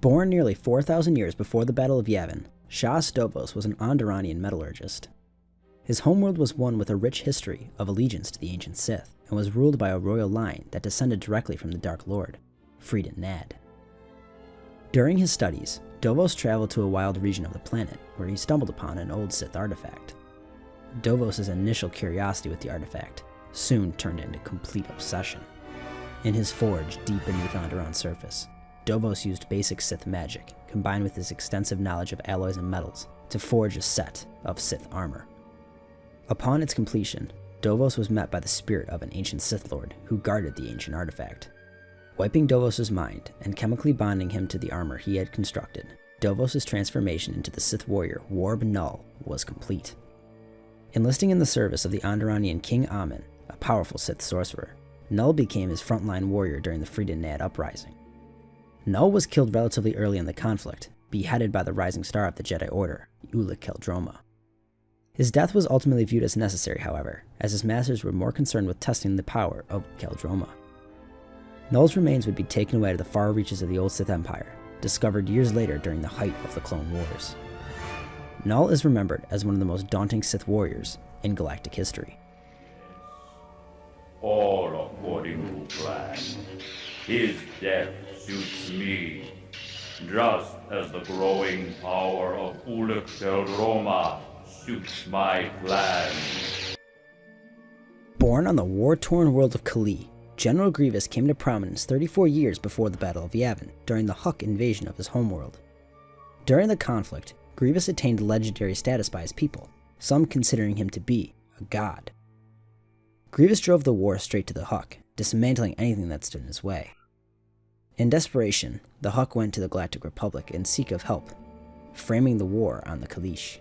Born nearly 4,000 years before the Battle of Yavin, Shas Dovos was an Onderanian metallurgist. His homeworld was one with a rich history of allegiance to the ancient Sith, and was ruled by a royal line that descended directly from the Dark Lord, Freedon Nad. During his studies, Dovos traveled to a wild region of the planet where he stumbled upon an old Sith artifact. Dovos' initial curiosity with the artifact soon turned into complete obsession. In his forge deep beneath Onderon's surface, Dovos used basic Sith magic, combined with his extensive knowledge of alloys and metals, to forge a set of Sith armor. Upon its completion, Dovos was met by the spirit of an ancient Sith Lord who guarded the ancient artifact. Wiping Dovos' mind and chemically bonding him to the armor he had constructed, Dovos' transformation into the Sith warrior Warb Null was complete. Enlisting in the service of the Onderanian King Amin, a powerful Sith sorcerer, Null became his frontline warrior during the Freedon Nad uprising. Null was killed relatively early in the conflict, beheaded by the rising star of the Jedi Order, Ulic Qel-Droma. His death was ultimately viewed as necessary, however, as his masters were more concerned with testing the power of Qel-Droma. Null's remains would be taken away to the far reaches of the old Sith Empire, discovered years later during the height of the Clone Wars. Null is remembered as one of the most daunting Sith warriors in galactic history. All according to plan. His death suits me, just as the growing power of Ulic Qel-Droma suits my plan. Born on the war-torn world of Kali, General Grievous came to prominence 34 years before the Battle of Yavin, during the Hux invasion of his homeworld. During the conflict, Grievous attained legendary status by his people, some considering him to be a god. Grievous drove the war straight to the Hux, dismantling anything that stood in his way. In desperation, the Hux went to the Galactic Republic in seek of help, framing the war on the Kaleesh.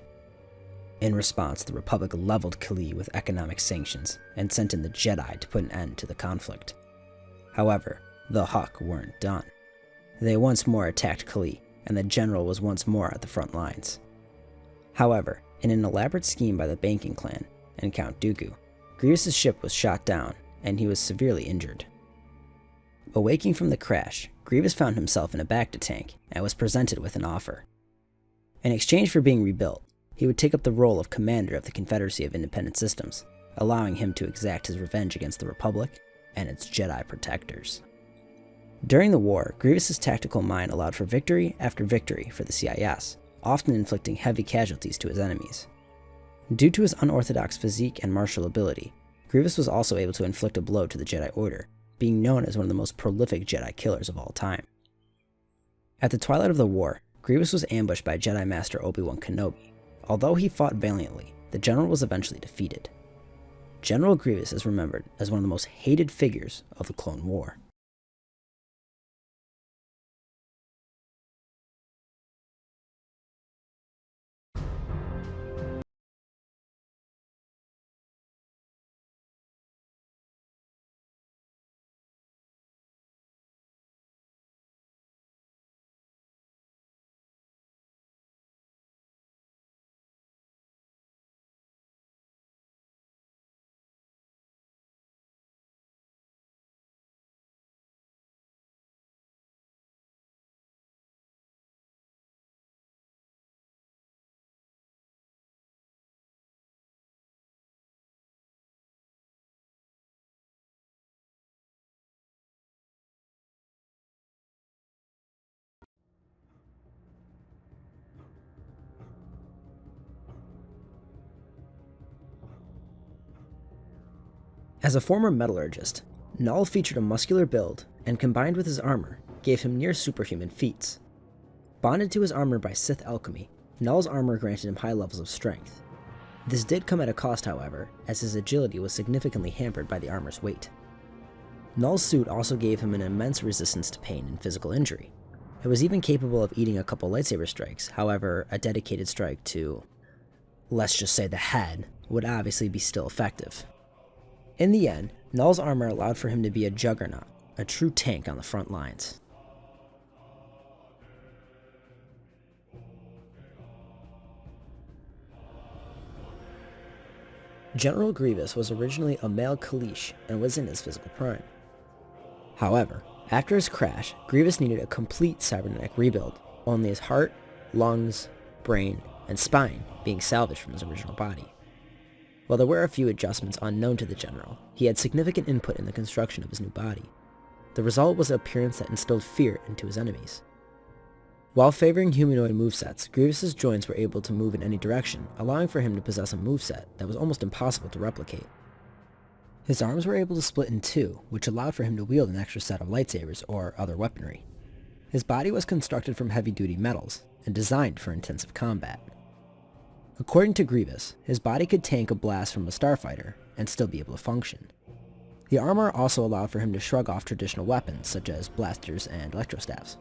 In response, the Republic leveled Kali with economic sanctions and sent in the Jedi to put an end to the conflict. However, the Hux weren't done. They once more attacked Kali, and the General was once more at the front lines. However, in an elaborate scheme by the Banking Clan and Count Dooku, Grievous' ship was shot down, and he was severely injured. Awaking from the crash, Grievous found himself in a Bacta tank and was presented with an offer. In exchange for being rebuilt, he would take up the role of commander of the Confederacy of Independent Systems, allowing him to exact his revenge against the Republic and its Jedi protectors. During the war, Grievous' tactical mind allowed for victory after victory for the CIS, often inflicting heavy casualties to his enemies. Due to his unorthodox physique and martial ability, Grievous was also able to inflict a blow to the Jedi Order, being known as one of the most prolific Jedi killers of all time. At the twilight of the war, Grievous was ambushed by Jedi Master Obi-Wan Kenobi. Although he fought valiantly, the general was eventually defeated. General Grievous is remembered as one of the most hated figures of the Clone War. As a former metallurgist, Null featured a muscular build, and combined with his armor, gave him near superhuman feats. Bonded to his armor by Sith alchemy, Null's armor granted him high levels of strength. This did come at a cost, however, as his agility was significantly hampered by the armor's weight. Null's suit also gave him an immense resistance to pain and physical injury. It was even capable of eating a couple lightsaber strikes, however, a dedicated strike to, let's just say the head, would obviously be still effective. In the end, Null's armor allowed for him to be a juggernaut, a true tank on the front lines. General Grievous was originally a male Kaleesh and was in his physical prime. However, After his crash, Grievous needed a complete cybernetic rebuild, only his heart, lungs, brain, and spine being salvaged from his original body. While there were a few adjustments unknown to the General, he had significant input in the construction of his new body. The result was an appearance that instilled fear into his enemies. While favoring humanoid movesets, Grievous's joints were able to move in any direction, allowing for him to possess a moveset that was almost impossible to replicate. His arms were able to split in two, which allowed for him to wield an extra set of lightsabers or other weaponry. His body was constructed from heavy-duty metals and designed for intensive combat. According to Grievous, his body could tank a blast from a starfighter and still be able to function. The armor also allowed for him to shrug off traditional weapons such as blasters and electrostaffs.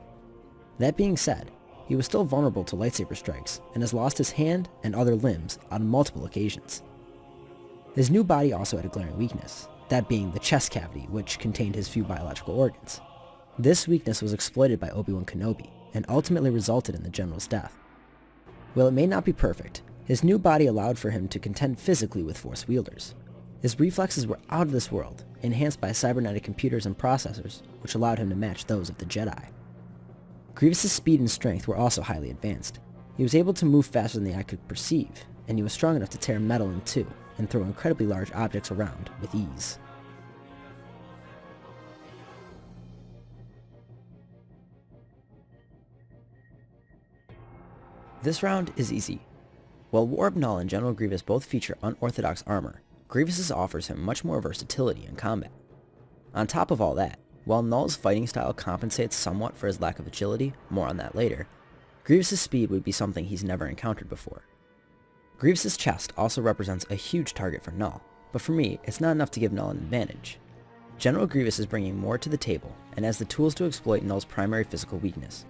That being said, he was still vulnerable to lightsaber strikes and has lost his hand and other limbs on multiple occasions. His new body also had a glaring weakness, that being the chest cavity, which contained his few biological organs. This weakness was exploited by Obi-Wan Kenobi and ultimately resulted in the General's death. While it may not be perfect, his new body allowed for him to contend physically with Force wielders. His reflexes were out of this world, enhanced by cybernetic computers and processors, which allowed him to match those of the Jedi. Grievous's speed and strength were also highly advanced. He was able to move faster than the eye could perceive, and he was strong enough to tear metal in two and throw incredibly large objects around with ease. This round is easy. While Warb Null and General Grievous both feature unorthodox armor, Grievous's offers him much more versatility in combat. On top of all that, while Null's fighting style compensates somewhat for his lack of agility, more on that later, Grievous's speed would be something he's never encountered before. Grievous's chest also represents a huge target for Null, but for me, it's not enough to give Null an advantage. General Grievous is bringing more to the table and has the tools to exploit Null's primary physical weakness.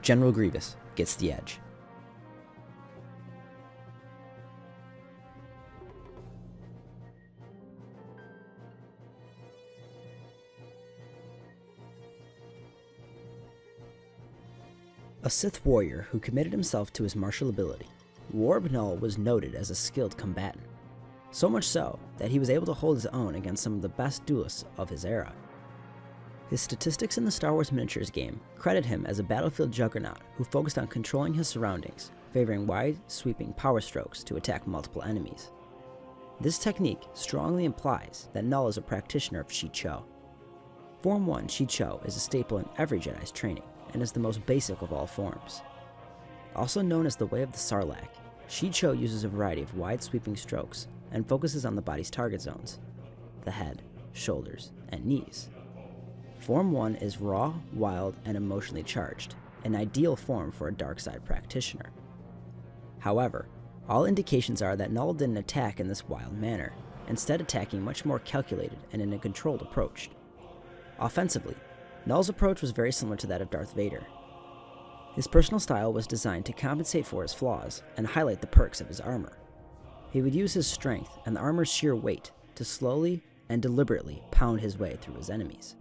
General Grievous gets the edge. A Sith warrior who committed himself to his martial ability, Warb Null was noted as a skilled combatant. So much so that he was able to hold his own against some of the best duelists of his era. His statistics in the Star Wars miniatures game credit him as a battlefield juggernaut who focused on controlling his surroundings, favoring wide, sweeping power strokes to attack multiple enemies. This technique strongly implies that Null is a practitioner of Shicho. Form 1 Shicho is a staple in every Jedi's training, and is the most basic of all forms. Also known as the Way of the Sarlacc, Shicho uses a variety of wide sweeping strokes and focuses on the body's target zones, the head, shoulders, and knees. Form 1 is raw, wild, and emotionally charged, an ideal form for a dark side practitioner. However, all indications are that Null didn't attack in this wild manner, instead attacking much more calculated and in a controlled approach. Offensively, Null's approach was very similar to that of Darth Vader. His personal style was designed to compensate for his flaws and highlight the perks of his armor. He would use his strength and the armor's sheer weight to slowly and deliberately pound his way through his enemies.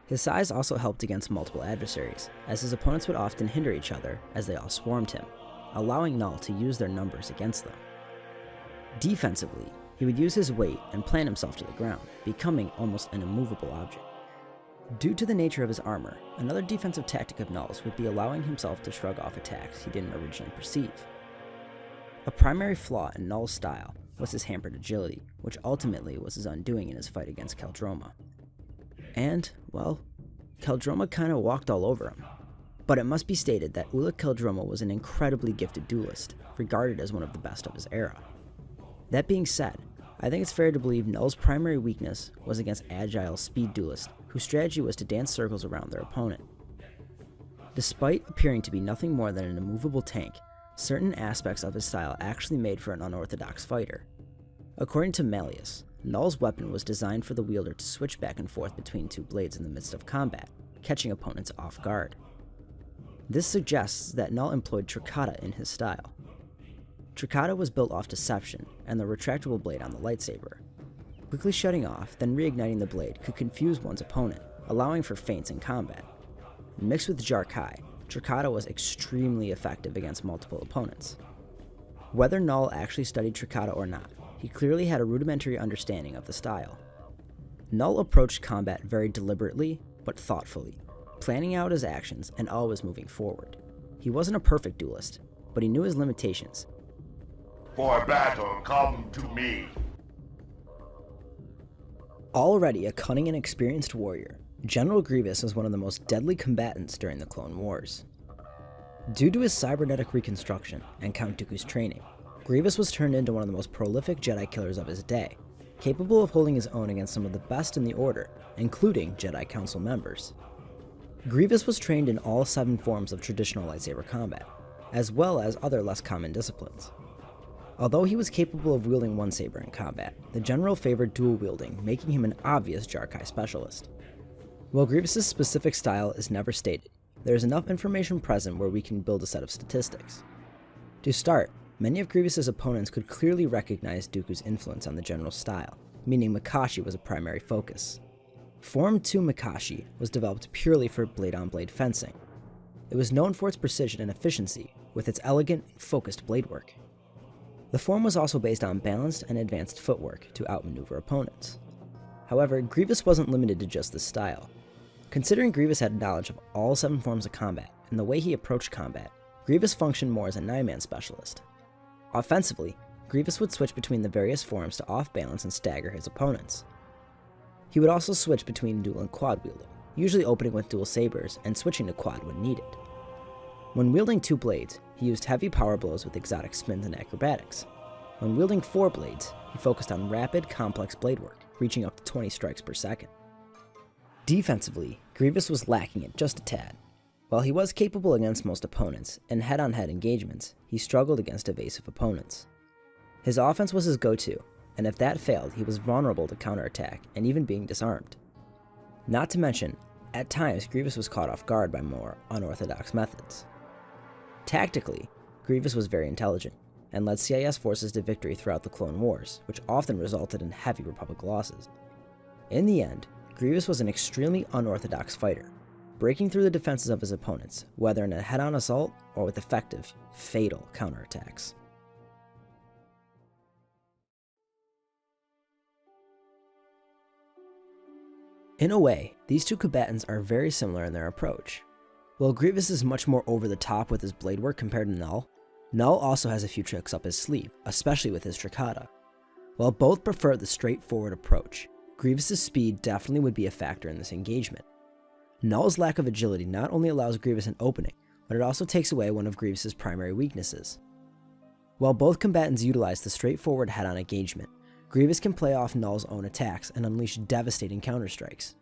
His size also helped against multiple adversaries, as his opponents would often hinder each other as they all swarmed him, allowing Null to use their numbers against them. Defensively, he would use his weight and plant himself to the ground, becoming almost an immovable object. Due to the nature of his armor, another defensive tactic of Null's would be allowing himself to shrug off attacks he didn't originally perceive. A primary flaw in Null's style was his hampered agility, which ultimately was his undoing in his fight against Keldroma. And, well, Keldroma kinda walked all over him. But it must be stated that Ulic Keldroma was an incredibly gifted duelist, regarded as one of the best of his era. That being said, I think it's fair to believe Null's primary weakness was against agile speed duelists whose strategy was to dance circles around their opponent. Despite appearing to be nothing more than an immovable tank, certain aspects of his style actually made for an unorthodox fighter. According to Malleus, Null's weapon was designed for the wielder to switch back and forth between two blades in the midst of combat, catching opponents off guard. This suggests that Null employed Trickata in his style. Trickata was built off deception and the retractable blade on the lightsaber. Quickly shutting off, then reigniting the blade could confuse one's opponent, allowing for feints in combat. Mixed with Jarkai, Trickata was extremely effective against multiple opponents. Whether Null actually studied Trickata or not, he clearly had a rudimentary understanding of the style. Null approached combat very deliberately but thoughtfully, planning out his actions and always moving forward. He wasn't a perfect duelist, but he knew his limitations. For battle, come to me. Already a cunning and experienced warrior, General Grievous was one of the most deadly combatants during the Clone Wars. Due to his cybernetic reconstruction and Count Dooku's training, Grievous was turned into one of the most prolific Jedi killers of his day, capable of holding his own against some of the best in the Order, including Jedi Council members. Grievous was trained in all 7 forms of traditional lightsaber combat, as well as other less common disciplines. Although he was capable of wielding one saber in combat, the General favored dual wielding, making him an obvious Jarkai specialist. While Grievous's specific style is never stated, there is enough information present where we can build a set of statistics. To start, many of Grievous's opponents could clearly recognize Dooku's influence on the General's style, meaning Makashi was a primary focus. Form 2 Makashi was developed purely for blade-on-blade fencing. It was known for its precision and efficiency, with its elegant and focused blade work. The form was also based on balanced and advanced footwork to outmaneuver opponents. However, Grievous wasn't limited to just this style. Considering Grievous had knowledge of all 7 forms of combat and the way he approached combat, Grievous functioned more as a 9-man specialist. Offensively, Grievous would switch between the various forms to off-balance and stagger his opponents. He would also switch between dual and quad wielding, usually opening with dual sabers and switching to quad when needed. When wielding 2 blades, he used heavy power blows with exotic spins and acrobatics. When wielding 4 blades, he focused on rapid, complex blade work, reaching up to 20 strikes per second. Defensively, Grievous was lacking it just a tad. While he was capable against most opponents, in head-on-head engagements, he struggled against evasive opponents. His offense was his go-to, and if that failed, he was vulnerable to counterattack and even being disarmed. Not to mention, at times Grievous was caught off guard by more unorthodox methods. Tactically, Grievous was very intelligent, and led CIS forces to victory throughout the Clone Wars, which often resulted in heavy Republic losses. In the end, Grievous was an extremely unorthodox fighter, breaking through the defenses of his opponents, whether in a head-on assault or with effective, fatal counterattacks. In a way, these 2 combatants are very similar in their approach. While Grievous is much more over the top with his blade work compared to Null, Null also has a few tricks up his sleeve, especially with his Trickata. While both prefer the straightforward approach, Grievous's speed definitely would be a factor in this engagement. Null's lack of agility not only allows Grievous an opening, but it also takes away one of Grievous's primary weaknesses. While both combatants utilize the straightforward head-on engagement, Grievous can play off Null's own attacks and unleash devastating counterstrikes.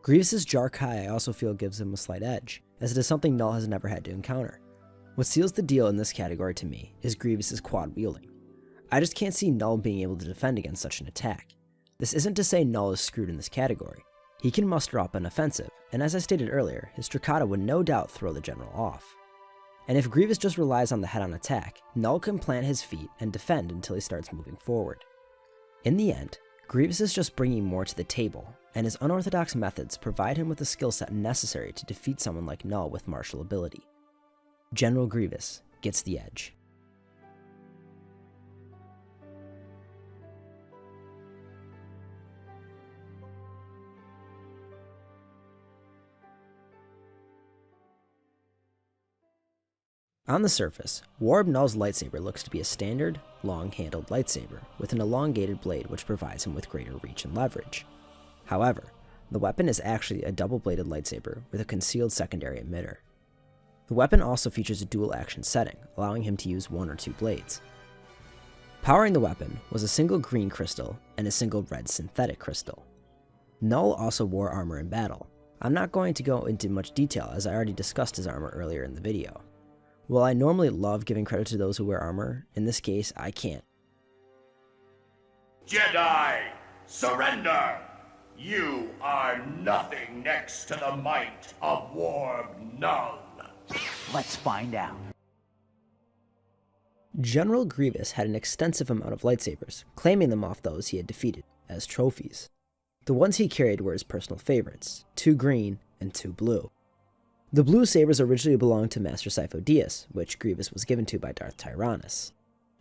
Grievous's Jarkai I also feel gives him a slight edge, as it is something Null has never had to encounter. What seals the deal in this category to me is Grievous's quad wielding. I just can't see Null being able to defend against such an attack. This isn't to say Null is screwed in this category. He can muster up an offensive, and as I stated earlier, his Trickata would no doubt throw the General off. And if Grievous just relies on the head-on attack, Null can plant his feet and defend until he starts moving forward. In the end, Grievous is just bringing more to the table, and his unorthodox methods provide him with the skill set necessary to defeat someone like Null with martial ability. General Grievous gets the edge. On the surface, Warb Null's lightsaber looks to be a standard, long-handled lightsaber with an elongated blade which provides him with greater reach and leverage. However, the weapon is actually a double-bladed lightsaber with a concealed secondary emitter. The weapon also features a dual-action setting, allowing him to use 1 or 2 blades. Powering the weapon was a single green crystal and a single red synthetic crystal. Null also wore armor in battle. I'm not going to go into much detail as I already discussed his armor earlier in the video. While I normally love giving credit to those who wear armor, in this case, I can't. Jedi, surrender! You are nothing next to the might of Warb Null. Let's find out. General Grievous had an extensive amount of lightsabers, claiming them off those he had defeated, as trophies. The ones he carried were his personal favorites, 2 green and 2 blue. The blue sabers originally belonged to Master Sifo Dyas, which Grievous was given to by Darth Tyrannus.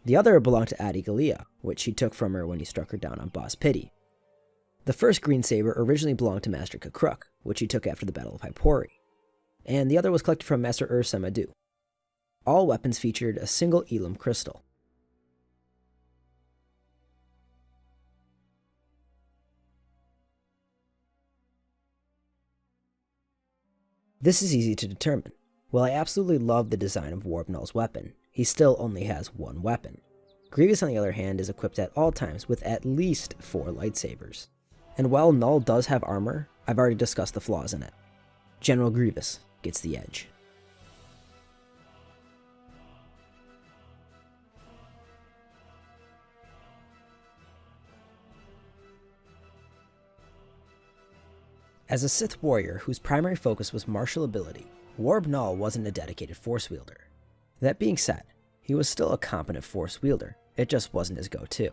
The other belonged to Adi Gallia, which he took from her when he struck her down on Boss Pity. The first green saber originally belonged to Master Kakruk, which he took after the Battle of Hypori, and the other was collected from Master Samadu. All weapons featured a single Elam crystal. This is easy to determine. While I absolutely love the design of Warb Null's weapon, he still only has one weapon. Grievous, on the other hand, is equipped at all times with at least 4 lightsabers. And while Null does have armor, I've already discussed the flaws in it. General Grievous gets the edge. As a Sith warrior whose primary focus was martial ability, Warb Null wasn't a dedicated Force wielder. That being said, he was still a competent Force wielder, it just wasn't his go-to.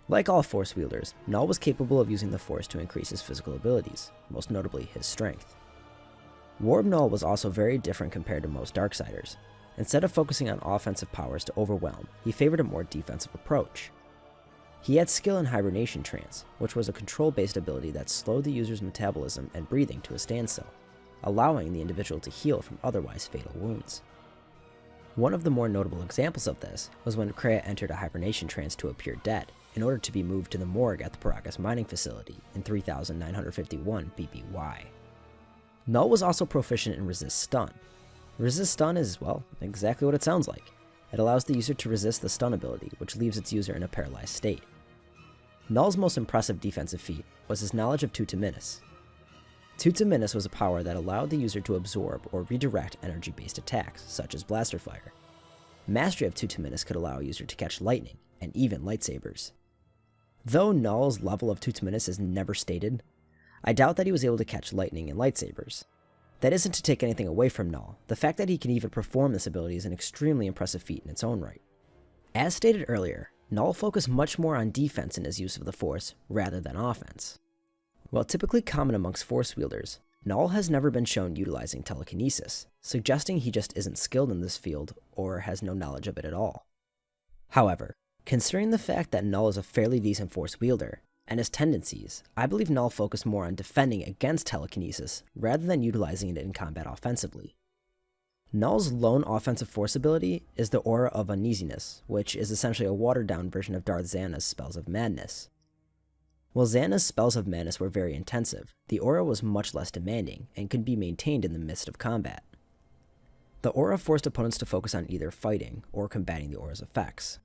Like all Force wielders, Null was capable of using the Force to increase his physical abilities, most notably his strength. Warb Null was also very different compared to most Darksiders. Instead of focusing on offensive powers to overwhelm, he favored a more defensive approach. He had skill in Hibernation Trance, which was a control-based ability that slowed the user's metabolism and breathing to a standstill, allowing the individual to heal from otherwise fatal wounds. One of the more notable examples of this was when Kreia entered a Hibernation Trance to appear dead, in order to be moved to the morgue at the Parakas mining facility in 3951 BBY. Null was also proficient in Resist Stun. Resist Stun is, well, exactly what it sounds like. It allows the user to resist the stun ability, which leaves its user in a paralyzed state. Null's most impressive defensive feat was his knowledge of Tutaminis. Tutaminis was a power that allowed the user to absorb or redirect energy-based attacks, such as blaster fire. Mastery of Tutaminis could allow a user to catch lightning, and even lightsabers. Though Null's level of Tutaminis is never stated, I doubt that he was able to catch lightning and lightsabers. That isn't to take anything away from Null, the fact that he can even perform this ability is an extremely impressive feat in its own right. As stated earlier, Null focused much more on defense in his use of the Force, rather than offense. While typically common amongst Force wielders, Null has never been shown utilizing telekinesis, suggesting he just isn't skilled in this field or has no knowledge of it at all. However, considering the fact that Null is a fairly decent Force wielder, and his tendencies, I believe Null focused more on defending against telekinesis rather than utilizing it in combat offensively. Null's lone offensive Force ability is the Aura of Uneasiness, which is essentially a watered-down version of Darth Xana's Spells of Madness. While Xana's Spells of Madness were very intensive, the Aura was much less demanding and could be maintained in the midst of combat. The Aura forced opponents to focus on either fighting or combating the Aura's effects.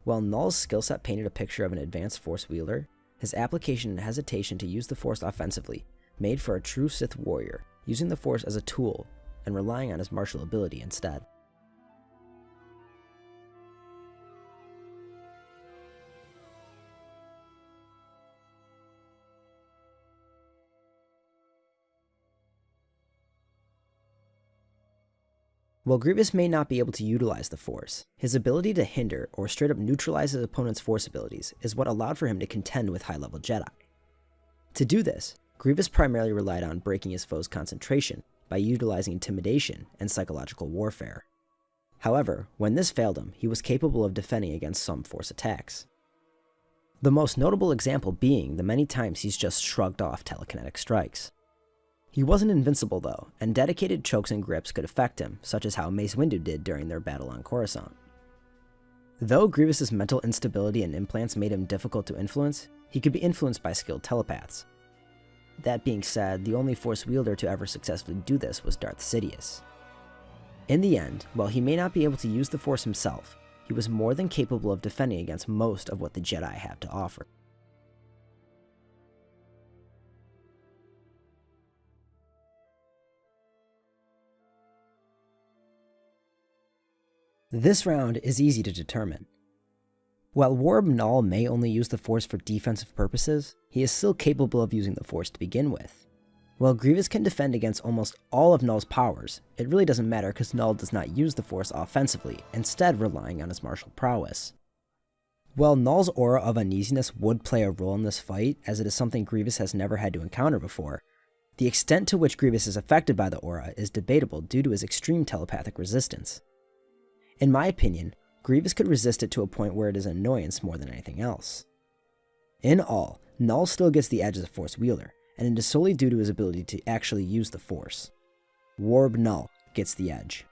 While Null's skillset painted a picture of an advanced Force wielder, his application and hesitation to use the Force offensively made for a true Sith warrior, using the Force as a tool and relying on his martial ability instead. While Grievous may not be able to utilize the Force, his ability to hinder or straight up neutralize his opponent's Force abilities is what allowed for him to contend with high-level Jedi. To do this, Grievous primarily relied on breaking his foe's concentration by utilizing intimidation and psychological warfare. However, when this failed him, he was capable of defending against some Force attacks. The most notable example being the many times he's just shrugged off telekinetic strikes. He wasn't invincible though, and dedicated chokes and grips could affect him, such as how Mace Windu did during their battle on Coruscant. Though Grievous's mental instability and implants made him difficult to influence, he could be influenced by skilled telepaths. That being said, the only Force wielder to ever successfully do this was Darth Sidious. In the end, while he may not be able to use the Force himself, he was more than capable of defending against most of what the Jedi have to offer. This round is easy to determine. While Warb Null may only use the Force for defensive purposes, he is still capable of using the Force to begin with. While Grievous can defend against almost all of Null's powers, it really doesn't matter because Null does not use the Force offensively, instead relying on his martial prowess. While Null's Aura of Uneasiness would play a role in this fight, as it is something Grievous has never had to encounter before, the extent to which Grievous is affected by the Aura is debatable due to his extreme telepathic resistance. In my opinion, Grievous could resist it to a point where it is an annoyance more than anything else. In all, Null still gets the edge as a Force wielder, and it is solely due to his ability to actually use the Force. Warb Null gets the edge.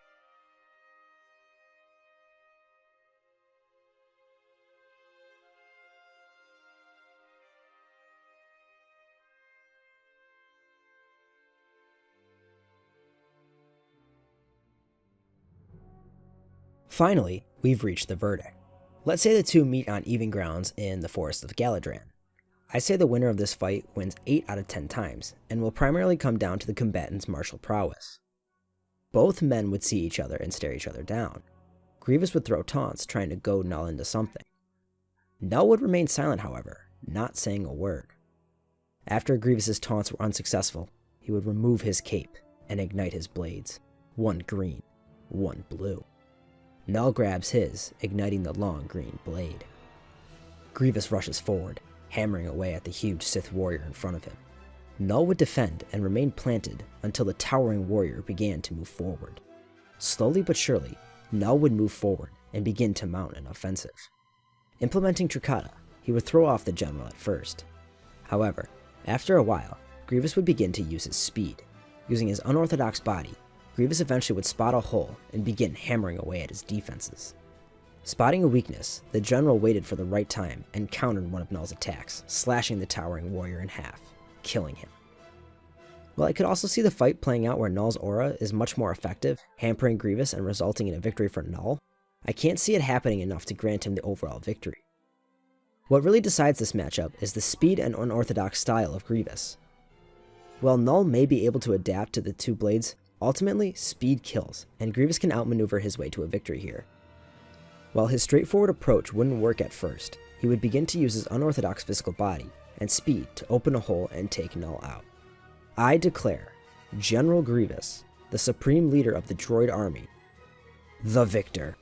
Finally, we've reached the verdict. Let's say the two meet on even grounds in the Forest of Galadran. I say the winner of this fight wins 8 out of 10 times, and will primarily come down to the combatants' martial prowess. Both men would see each other and stare each other down. Grievous would throw taunts, trying to goad Null into something. Null would remain silent, however, not saying a word. After Grievous's taunts were unsuccessful, he would remove his cape and ignite his blades, one green, one blue. Null grabs his, igniting the long green blade. Grievous rushes forward, hammering away at the huge Sith warrior in front of him. Null would defend and remain planted until the towering warrior began to move forward. Slowly but surely, Null would move forward and begin to mount an offensive. Implementing Trikata, he would throw off the general at first. However, after a while, Grievous would begin to use his speed. Using his unorthodox body, Grievous eventually would spot a hole and begin hammering away at his defenses. Spotting a weakness, the general waited for the right time and countered one of Null's attacks, slashing the towering warrior in half, killing him. While I could also see the fight playing out where Null's aura is much more effective, hampering Grievous and resulting in a victory for Null, I can't see it happening enough to grant him the overall victory. What really decides this matchup is the speed and unorthodox style of Grievous. While Null may be able to adapt to the two blades, ultimately, speed kills, and Grievous can outmaneuver his way to a victory here. While his straightforward approach wouldn't work at first, he would begin to use his unorthodox physical body and speed to open a hole and take Null out. I declare General Grievous, the supreme leader of the droid army, the victor.